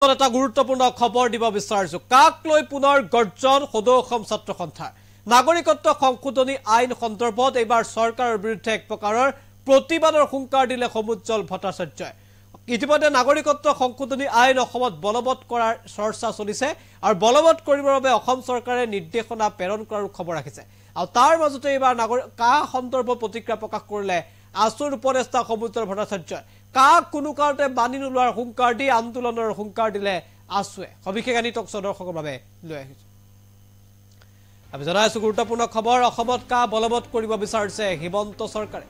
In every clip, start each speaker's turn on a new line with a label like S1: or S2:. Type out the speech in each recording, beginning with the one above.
S1: এটা গুৰুত্বপূৰ্ণ খবৰ দিব বিচাৰিছো কাক লৈ পুনৰ গৰ্জন সদৌ অসম ছাত্ৰ সন্থাৰ নাগৰিকত্ব সংশোধনী আইন সন্দৰ্ভত এইবাৰ চৰকাৰৰ বিৰুদ্ধে এক প্ৰকাৰৰ প্ৰতিবাদৰ হুংকাৰ দিলে সমুজ্জ্বল ভট্টাচাৰ্যই ইতিমধ্যে নাগৰিকত্ব সংশোধনী আইন অসমত বলবৎ কৰাৰ চৰ্চা চলিছে আৰু বলবৎ কৰিবৰ বাবে অসম চৰকাৰে নিৰ্দেশনা প্ৰেৰণ কৰাৰ খবৰ ৰাখিছে আৰু তাৰ মাজতে এইবাৰ কা সন্দৰ্ভত প্ৰতিক্ৰিয়া প্ৰকাশ কৰিলে আছুৰ উপদেষ্টা সমুজ্জ্বল ভট্টাচাৰ্যই কাক কোনো কাৰণতে বানি নোলোৱাৰ হুংকাৰ দি আন্দোলনৰ হুংকাৰ দিলে আছুৱে সবিশেষ আনি টক দৰ্শকৰ বাবে লৈ আহিছো আমি জনাইছো গুৰুত্বপূৰ্ণ খবৰ অসমত কা বলবৎ কৰিব বিচাৰিছে হিমন্ত চৰকাৰে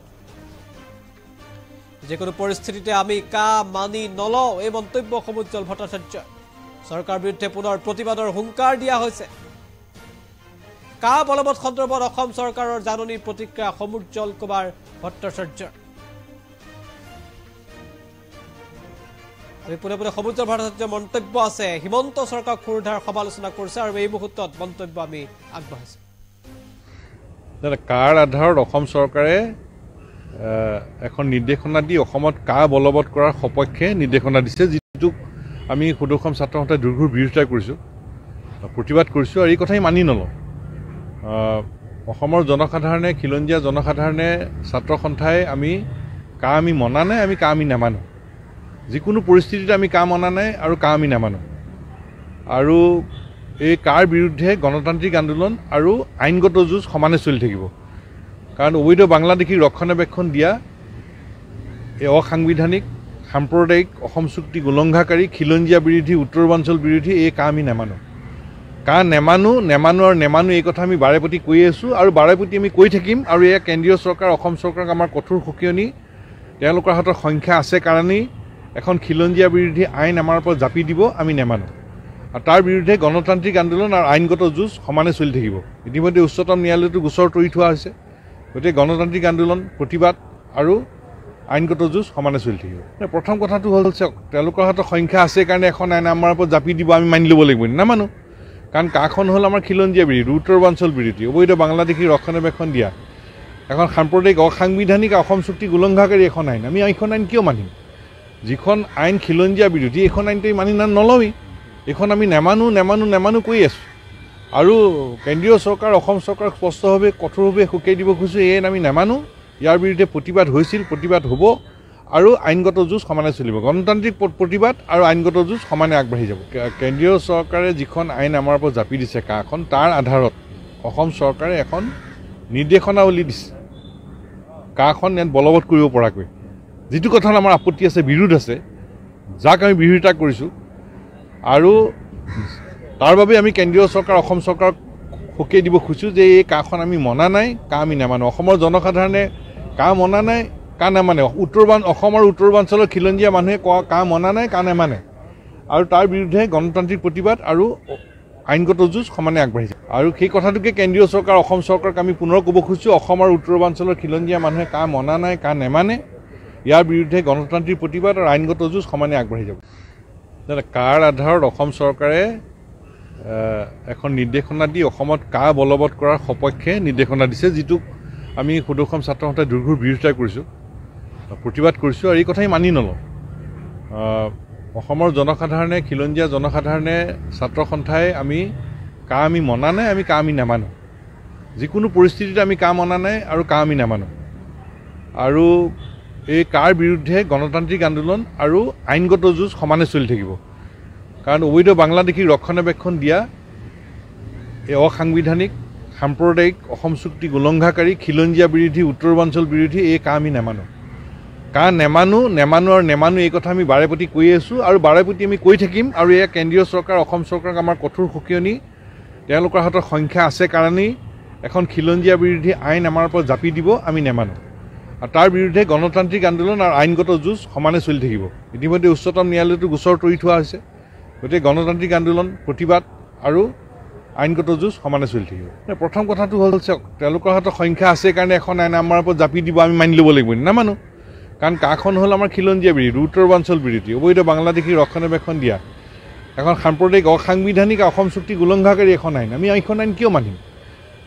S1: যিকোনো পৰিস্থিতিতে আমি কা মানি নলওঁ এই মন্তব্য সমুজ্জ্বল ভট্টাচাৰ্য চৰকাৰ বিৰুদ্ধে পুনৰ প্ৰতিবাদৰ হুংকাৰ দিয়া হৈছে কা বলবৎ সন্দৰ্ভত অসম চৰকাৰৰ জাননীৰ প্ৰতিক্ৰিয়া সমুজ্জ্বল কুমাৰ ভট্টাচাৰ্যৰ পুনে সমুজ্জ্বল ভট্টাচাৰ্যৰ মন্তব্য আছে হিমন্ত চৰকাৰ খুৰধাৰ সমালোচনা কৰিছে আৰু এই মুহূৰ্তত মন্তব্য আমি আগবঢ়াইছো
S2: কাৰ আধাৰত অসম চৰকাৰে এখন নিৰ্দেশনা দি অসমত কা বলবৎ কৰাৰ সপক্ষে নিৰ্দেশনা দিছে যিটোক আমি সদৌ অসম ছাত্ৰ সন্থাই দুৰ্ঘৰ বিৰোধিতা কৰিছোঁ প্ৰতিবাদ কৰিছোঁ আৰু এই কথাই মানি নলওঁ অসমৰ জনসাধাৰণে খিলঞ্জীয়া জনসাধাৰণে ছাত্ৰ সন্থাই আমি মনা নাই আমি নামানো যিকোনো পৰিস্থিতিত আমি মনা নাই আৰু আমি নামানো আৰু এই কাৰ বিৰুদ্ধে গণতান্ত্ৰিক আন্দোলন আৰু আইনগত যুঁজ সমানে চলি থাকিব কাৰণ অবৈধ বাংলাদেশীক ৰক্ষণাবেক্ষণ দিয়া এই অসাংবিধানিক সাম্প্ৰদায়িক অসম চুক্তি উলংঘাকাৰী খিলঞ্জীয়া বিৰোধী উত্তৰ পূৰ্বাঞ্চল বিৰোধী এই আমি নামানো নেমানো এই কথা আমি বাৰেপতি কৈ আছোঁ আৰু বাৰেপতি আমি কৈ থাকিম আৰু এয়া কেন্দ্ৰীয় চৰকাৰ অসম চৰকাৰক আমাৰ কঠোৰ সকিয়নি তেওঁলোকৰ হাতত সংখ্যা আছে কাৰণেই এখন খিলঞ্জীয়া বিৰোধী আইন আমাৰ ওপৰত জাপি দিব আমি নেমানো আৰু তাৰ বিৰুদ্ধে গণতান্ত্ৰিক আন্দোলন আৰু আইনগত যুঁজ সমানে চলি থাকিব ইতিমধ্যে উচ্চতম ন্যায়ালয়তো গোচৰ তৰি থোৱা হৈছে গতিকে গণতান্ত্ৰিক আন্দোলন প্ৰতিবাদ আৰু আইনগত যুঁজ সমানে চলি থাকিব প্ৰথম কথাটো হ'ল তেওঁলোকৰ হাতত সংখ্যা আছে কাৰণে এখন আইন আমাৰ ওপৰত জাপি দিব আমি মানি ল'ব লাগিব নামানো কাৰণ কাখন হ'ল আমাৰ খিলঞ্জীয়া বিৰোধী উত্তৰ পূৰ্বাঞ্চল বিৰোধী অবৈধ বাংলাদেশীক ৰক্ষণাবেক্ষণ দিয়া এখন সাম্প্ৰদায়িক অসাংবিধানিক অসম চুক্তিক উলংঘাকাৰী এখন আইন আমি এইখন আইন কিয় মানিম যিখন আইন খিলঞ্জীয়া বিৰোধী এইখন আইনটো মানি নলওঁৱেই এইখন আমি নেমানো কৈ আছোঁ আৰু কেন্দ্ৰীয় চৰকাৰ অসম চৰকাৰক স্পষ্টভাৱে কঠোৰভাৱে সুকিয়াই দিব খুজিছোঁ এই আমি নেমানো ইয়াৰ বিৰুদ্ধে প্ৰতিবাদ হৈছিল প্ৰতিবাদ হ'ব আৰু আইনগত যুঁজ সমানে চলিব গণতান্ত্ৰিক প্ৰতিবাদ আৰু আইনগত যুঁজ সমানে আগবাঢ়ি যাব কেন্দ্ৰীয় চৰকাৰে যিখন আইন আমাৰ ওপৰত জাপি দিছে কাখন তাৰ আধাৰত অসম চৰকাৰে এখন নিৰ্দেশনাৱলী দিছে কাখন ইয়াত বলবৎ কৰিব পৰাকৈ যিটো কথাত আমাৰ আপত্তি আছে বিৰোধ আছে যাক আমি বিৰোধিতা কৰিছোঁ আৰু তাৰ বাবে আমি কেন্দ্ৰীয় চৰকাৰ অসম চৰকাৰক সকিয়াই দিব খুজিছোঁ যে এই কাখন আমি মনা নাই আমি নামানো অসমৰ জনসাধাৰণে মনা নাই নামানে অসম আৰু উত্তৰ পূৰ্বাঞ্চলৰ খিলঞ্জীয়া মানুহে মনা নাই নামানে আৰু তাৰ বিৰুদ্ধে গণতান্ত্ৰিক প্ৰতিবাদ আৰু আইনগত যুঁজ সমানে আগবাঢ়িছে আৰু সেই কথাটোকে কেন্দ্ৰীয় চৰকাৰ অসম চৰকাৰক আমি পুনৰ ক'ব খুজিছোঁ অসম আৰু উত্তৰ পূৰ্বাঞ্চলৰ খিলঞ্জীয়া মানুহে মনা নাই নামানে ইয়াৰ বিৰুদ্ধে গণতান্ত্ৰিক প্ৰতিবাদ আৰু আইনগত যুঁজ সমানে আগবাঢ়ি যাব কাৰ আধাৰত অসম চৰকাৰে এখন নিৰ্দেশনা দি অসমত কা বলবৎ কৰাৰ সপক্ষে নিৰ্দেশনা দিছে যিটোক আমি সদৌ অসম ছাত্ৰ সন্থাই দুৰ্ঘৰ বিৰোধিতা কৰিছোঁ প্ৰতিবাদ কৰিছোঁ আৰু এই কথাই মানি নলওঁ অসমৰ জনসাধাৰণে খিলঞ্জীয়া জনসাধাৰণে ছাত্ৰ সন্থাই আমি মনা নাই আমি নামানো যিকোনো পৰিস্থিতিত আমি মনা নাই আৰু আমি নামানো আৰু এই কাৰ বিৰুদ্ধে গণতান্ত্ৰিক আন্দোলন আৰু আইনগত যুঁজ সমানে চলি থাকিব কাৰণ অবৈধ বাংলাদেশীক ৰক্ষণাবেক্ষণ দিয়া এই অসাংবিধানিক সাম্প্ৰদায়িক অসম চুক্তিক উলংঘাকাৰী খিলঞ্জীয়া বিৰোধী উত্তৰ পূৰ্বাঞ্চল বিৰোধী এই আমি নেমানো নেমানো এই কথা আমি বাৰেপতি কৈ আছোঁ আৰু বাৰেপতি আমি কৈ থাকিম আৰু এয়া কেন্দ্ৰীয় চৰকাৰ অসম চৰকাৰক আমাৰ কঠোৰ সকিয়নি তেওঁলোকৰ হাতত সংখ্যা আছে কাৰণেই এখন খিলঞ্জীয়া বিৰোধী আইন আমাৰ ওপৰত জাপি দিব আমি নেমানো আৰু তাৰ বিৰুদ্ধে গণতান্ত্ৰিক আন্দোলন আৰু আইনগত যুঁজ সমানে চলি থাকিব ইতিমধ্যে উচ্চতম ন্যায়ালয়তো গোচৰ তৰি থোৱা হৈছে গতিকে গণতান্ত্ৰিক আন্দোলন প্ৰতিবাদ আৰু আইনগত যুঁজ সমানে চলি থাকিব প্ৰথম কথাটো হ'ল তেওঁলোকৰ হাতত সংখ্যা আছে কাৰণে এখন আইন আমাৰ ওপৰত জাপি দিব আমি মানি ল'ব লাগিব নামানো কাৰণ কাখন হ'ল আমাৰ খিলঞ্জীয়া বিৰোধী উত্তৰ পূৰ্বাঞ্চল বিৰোধী অবৈধ বাংলাদেশীক ৰক্ষণাবেক্ষণ দিয়া এখন সাম্প্ৰদায়িক অসাংবিধানিক অসম চুক্তিক উলংঘাকাৰী এখন আইন আমি এইখন আইন কিয় মানিম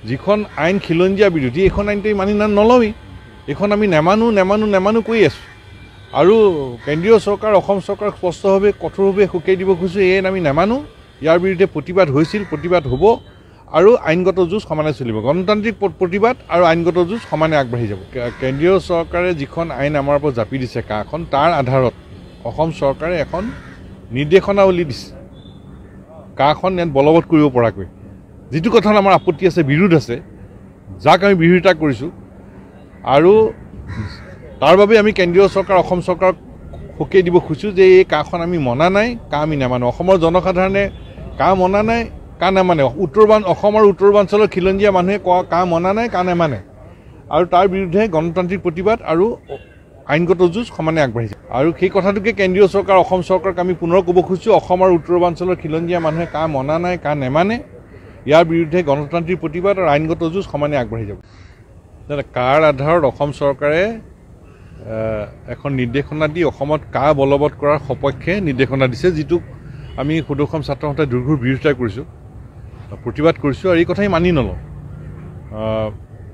S2: যিখন আইন খিলঞ্জীয়া বিৰোধী এইখন আইনটো মানি নলওঁৱেই এইখন আমি নেমানো কৈ আছোঁ আৰু কেন্দ্ৰীয় চৰকাৰ অসম চৰকাৰক স্পষ্টভাৱে কঠোৰভাৱে সকীয়াই দিব খুজিছোঁ এই আইন আমি নামানো ইয়াৰ বিৰুদ্ধে প্ৰতিবাদ হৈছিল প্ৰতিবাদ হ'ব আৰু আইনগত যুঁজ সমানে চলিব গণতান্ত্ৰিক প্ৰতিবাদ আৰু আইনগত যুঁজ সমানে আগবাঢ়ি যাব কেন্দ্ৰীয় চৰকাৰে যিখন আইন আমাৰ ওপৰত জাপি দিছে কাখন তাৰ আধাৰত অসম চৰকাৰে এখন নিৰ্দেশনাৱলী দিছে কাখন ইয়াত বলবৎ কৰিব পৰাকৈ যিটো কথাত আমাৰ আপত্তি আছে বিৰোধ আছে যাক আমি বিৰোধিতা কৰিছোঁ আৰু তাৰ বাবে আমি কেন্দ্ৰীয় চৰকাৰ অসম চৰকাৰক সকীয়াই দিব খুজিছোঁ যে এই কাখন আমি মনা নাই কা আমি নামানো অসমৰ জনসাধাৰণে কা মনা নাই কা নামানে অসম আৰু উত্তৰ পূৰ্বাঞ্চলৰ খিলঞ্জীয়া মানুহে কা মনা নাই কা নামানে আৰু তাৰ বিৰুদ্ধে গণতান্ত্ৰিক প্ৰতিবাদ আৰু আইনগত যুঁজ সমানে আগবাঢ়িছে আৰু সেই কথাটোকে কেন্দ্ৰীয় চৰকাৰ অসম চৰকাৰক আমি পুনৰ ক'ব খুজিছোঁ অসম আৰু উত্তৰ পূৰ্বাঞ্চলৰ খিলঞ্জীয়া মানুহে কা মনা নাই কা নামানে ইয়াৰ বিৰুদ্ধে গণতান্ত্ৰিক প্ৰতিবাদ আৰু আইনগত যুঁজ সমানে আগবাঢ়ি যাব কাৰ আধাৰত অসম চৰকাৰে এখন নিৰ্দেশনা দি অসমত কা বলবৎ কৰাৰ সপক্ষে নিৰ্দেশনা দিছে যিটোক আমি সুদৰ্শন ছাত্ৰ সন্থাই দুৰ্ঘৰ বিৰোধিতা কৰিছোঁ প্ৰতিবাদ কৰিছোঁ আৰু এই কথাই মানি নলওঁ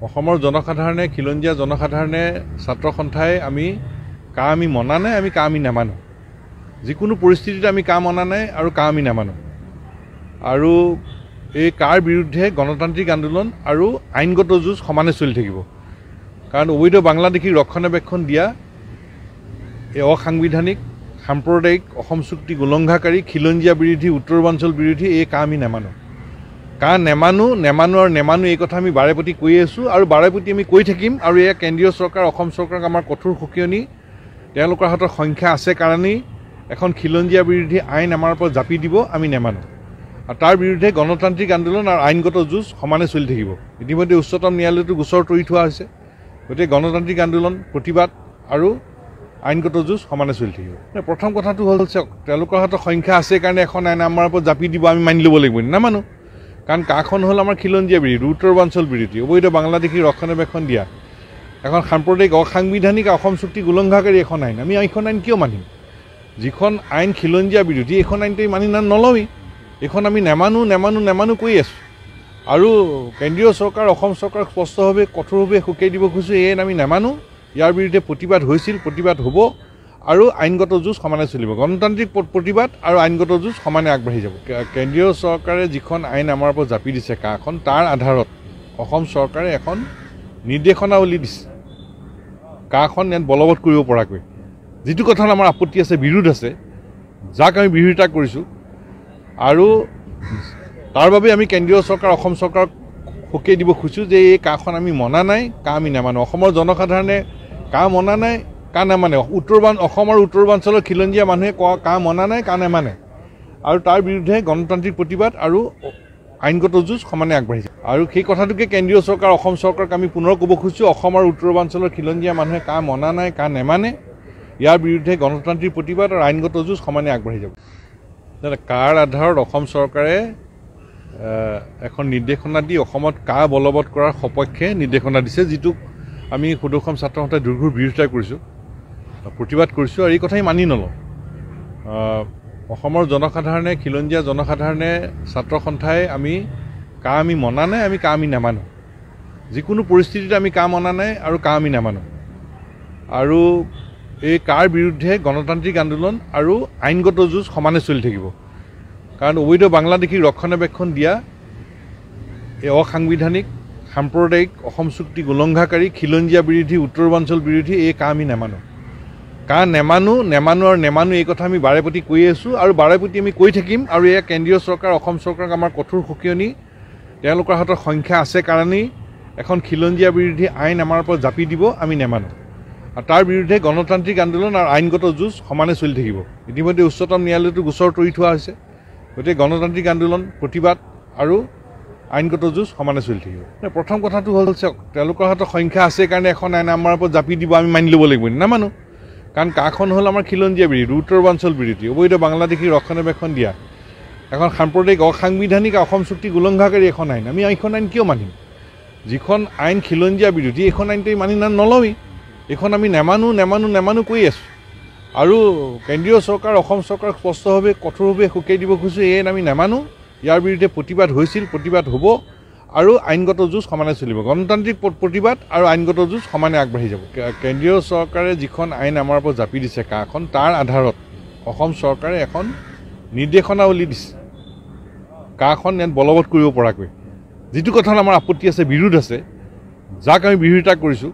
S2: অসমৰ জনসাধাৰণে খিলঞ্জীয়া জনসাধাৰণে ছাত্ৰ সন্থাই আমি মনা নাই কা আমি নামানো যিকোনো পৰিস্থিতিত আমি কা মনা নাই আৰু কা আমি নামানো আৰু এই কাৰ বিৰুদ্ধে গণতান্ত্ৰিক আন্দোলন আৰু আইনগত যুঁজ সমানে চলি থাকিব কাৰণ অবৈধ বাংলাদেশীক ৰক্ষণাবেক্ষণ দিয়া এই অসাংবিধানিক সাম্প্ৰদায়িক অসম চুক্তি উলংঘাকাৰী খিলঞ্জীয়া বিৰোধী উত্তৰ পূৰ্বাঞ্চল বিৰোধী এই কা আমি নামানো কা নেমানো এই কথা আমি বাৰে প্ৰতি কৈ আছোঁ আৰু বাৰে প্ৰতি আমি কৈ থাকিম আৰু এয়া কেন্দ্ৰীয় চৰকাৰ অসম চৰকাৰক আমাৰ কঠোৰ সকিয়নি তেওঁলোকৰ হাতত সংখ্যা আছে কাৰণেই এখন খিলঞ্জীয়া বিৰোধী আইন আমাৰ ওপৰত জাপি দিব আমি নামানো আৰু তাৰ বিৰুদ্ধে গণতান্ত্ৰিক আন্দোলন আৰু আইনগত যুঁজ সমানে চলি থাকিব ইতিমধ্যে উচ্চতম ন্যায়ালয়তো গোচৰ তৰি থোৱা হৈছে গতিকে গণতান্ত্ৰিক আন্দোলন প্ৰতিবাদ আৰু আইনগত যুঁজ সমানে চলি থাকিব প্ৰথম কথাটো হ'ল তেওঁলোকৰ হাতত সংখ্যা আছে কাৰণে এখন আইন আমাৰ ওপৰত জাপি দিব আমি মানি ল'ব লাগিব নামানো কাৰণ কাখন হ'ল আমাৰ খিলঞ্জীয়া বিৰোধী উত্তৰ পূৰ্বাঞ্চল বিৰোধী অবৈধ বাংলাদেশীক ৰক্ষণাবেক্ষণ দিয়া এখন সাম্প্ৰদায়িক অসাংবিধানিক অসম চুক্তি উলংঘাকাৰী এখন আইন আমি এইখন আইন কিয় মানিম যিখন আইন খিলঞ্জীয়া বিৰোধী এইখন আইনটো মানি নলওঁৱেই এইখন আমি নেমানো কৈ আছোঁ আৰু কেন্দ্ৰীয় চৰকাৰ অসম চৰকাৰক স্পষ্টভাৱে কঠোৰভাৱে সকীয়াই দিব খুজিছোঁ এই আইন আমি নামানো ইয়াৰ বিৰুদ্ধে প্ৰতিবাদ হৈছিল প্ৰতিবাদ হ'ব আৰু আইনগত যুঁজ সমানে চলিব গণতান্ত্ৰিক প্ৰতিবাদ আৰু আইনগত যুঁজ সমানে আগবাঢ়ি যাব কেন্দ্ৰীয় চৰকাৰে যিখন আইন আমাৰ ওপৰত জাপি দিছে কাখন তাৰ আধাৰত অসম চৰকাৰে এখন নিৰ্দেশনাৱলী দিছে কাখন ইয়াত বলবৎ কৰিব পৰাকৈ যিটো কথাত আমাৰ আপত্তি আছে বিৰোধ আছে যাক আমি বিৰোধিতা কৰিছোঁ আৰু তাৰ বাবে আমি কেন্দ্ৰীয় চৰকাৰ অসম চৰকাৰক সকীয়াই দিব খুজিছোঁ যে এই কাখন আমি মনা নাই কা আমি নামানো অসমৰ জনসাধাৰণে কা মনা নাই কা নামানে অসম আৰু উত্তৰ পূৰ্বাঞ্চলৰ খিলঞ্জীয়া মানুহে কা মনা নাই কা নামানে আৰু তাৰ বিৰুদ্ধে গণতান্ত্ৰিক প্ৰতিবাদ আৰু আইনগত যুঁজ সমানে আগবাঢ়িছে আৰু সেই কথাটোকে কেন্দ্ৰীয় চৰকাৰ অসম চৰকাৰক আমি পুনৰ ক'ব খুজিছোঁ অসম আৰু উত্তৰ পূৰ্বাঞ্চলৰ খিলঞ্জীয়া মানুহে কা মনা নাই কা নামানে ইয়াৰ বিৰুদ্ধে গণতান্ত্ৰিক প্ৰতিবাদ আৰু আইনগত যুঁজ সমানে আগবাঢ়ি যাব কাৰ আধাৰত অসম চৰকাৰে এখন নিৰ্দেশনা দি অসমত কা বলবৎ কৰাৰ সপক্ষে নিৰ্দেশনা দিছে যিটোক আমি সুদৰ্শন ছাত্ৰ সন্থাই দুৰ্ঘৰ বিৰোধিতা কৰিছোঁ প্ৰতিবাদ কৰিছোঁ আৰু এই কথাই মানি নলওঁ অসমৰ জনসাধাৰণে খিলঞ্জীয়া জনসাধাৰণে ছাত্ৰ সন্থাই আমি মনা নাই কা আমি নামানো যিকোনো পৰিস্থিতিত আমি কা মনা নাই আৰু কা আমি নামানো আৰু এই কাৰ বিৰুদ্ধে গণতান্ত্ৰিক আন্দোলন আৰু আইনগত যুঁজ সমানে চলি থাকিব কাৰণ অবৈধ বাংলাদেশীক ৰক্ষণাবেক্ষণ দিয়া এই অসাংবিধানিক সাম্প্ৰদায়িক অসম চুক্তি উলংঘাকাৰী খিলঞ্জীয়া বিৰোধী উত্তৰ পূৰ্বাঞ্চল বিৰোধী এই কা আমি নামানো কা নেমানো এই কথা আমি বাৰে প্ৰতি কৈ আছোঁ আৰু বাৰে প্ৰতি আমি কৈ থাকিম আৰু এয়া কেন্দ্ৰীয় চৰকাৰ অসম চৰকাৰক আমাৰ কঠোৰ সকিয়নি তেওঁলোকৰ হাতত সংখ্যা আছে কাৰণেই এখন খিলঞ্জীয়া বিৰোধী আইন আমাৰ ওপৰত জাপি দিব আমি নামানো আৰু তাৰ বিৰুদ্ধে গণতান্ত্ৰিক আন্দোলন আৰু আইনগত যুঁজ সমানে চলি থাকিব ইতিমধ্যে উচ্চতম ন্যায়ালয়তো গোচৰ তৰি থোৱা হৈছে গতিকে গণতান্ত্ৰিক আন্দোলন প্ৰতিবাদ আৰু আইনগত যুঁজ সমানে চলি থাকিব প্ৰথম কথাটো হ'ল তেওঁলোকৰ হাতত সংখ্যা আছে কাৰণে এখন আইন আমাৰ ওপৰত জাপি দিব আমি মানি ল'ব লাগিব নামানো কাৰণ কাখন হ'ল আমাৰ খিলঞ্জীয়া বিৰোধী উত্তৰ পূৰ্বাঞ্চল বিৰোধী অবৈধ বাংলাদেশীক ৰক্ষণাবেক্ষণ দিয়া এখন সাম্প্ৰদায়িক অসাংবিধানিক অসম চুক্তি উলংঘাকাৰী এখন আইন আমি এইখন আইন কিয় মানিম যিখন আইন খিলঞ্জীয়া বিৰোধী এইখন আইনটো মানি নলওঁৱেই এইখন আমি নেমানো কৈ আছোঁ আৰু কেন্দ্ৰীয় চৰকাৰ অসম চৰকাৰক স্পষ্টভাৱে কঠোৰভাৱে সকীয়াই দিব খুজিছোঁ এই আইন আমি নামানো ইয়াৰ বিৰুদ্ধে প্ৰতিবাদ হৈছিল প্ৰতিবাদ হ'ব আৰু আইনগত যুঁজ সমানে চলিব গণতান্ত্ৰিক প্ৰতিবাদ আৰু আইনগত যুঁজ সমানে আগবাঢ়ি যাব কেন্দ্ৰীয় চৰকাৰে যিখন আইন আমাৰ ওপৰত জাপি দিছে কাখন তাৰ আধাৰত অসম চৰকাৰে এখন নিৰ্দেশনাৱলী দিছে কাখন ইয়াত বলবৎ কৰিব পৰাকৈ যিটো কথাত আমাৰ আপত্তি আছে বিৰোধ আছে যাক আমি বিৰোধিতা কৰিছোঁ